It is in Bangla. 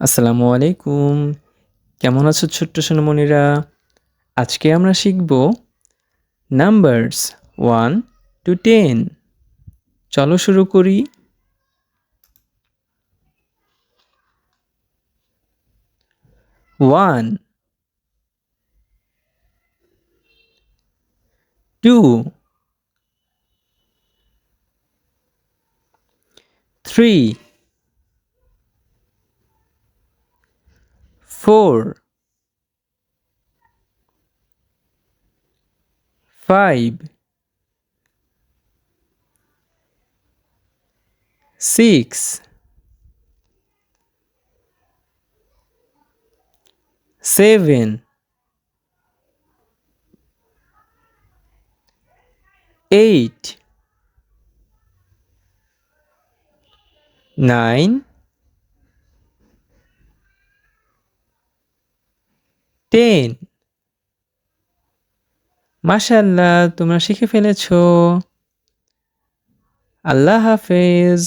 আসসালামু আলাইকুম। কেমন আছো ছোট্ট সোনামণিরা? আজকে আমরা শিখব নাম্বারস 1 to 10। চলো শুরু করি। 1, 2, 3, 4, 5, 6, 7, 8, 9, 10। মাশাআল্লাহ, তোমরা শিখে ফেলেছো। আল্লাহ হাফেজ।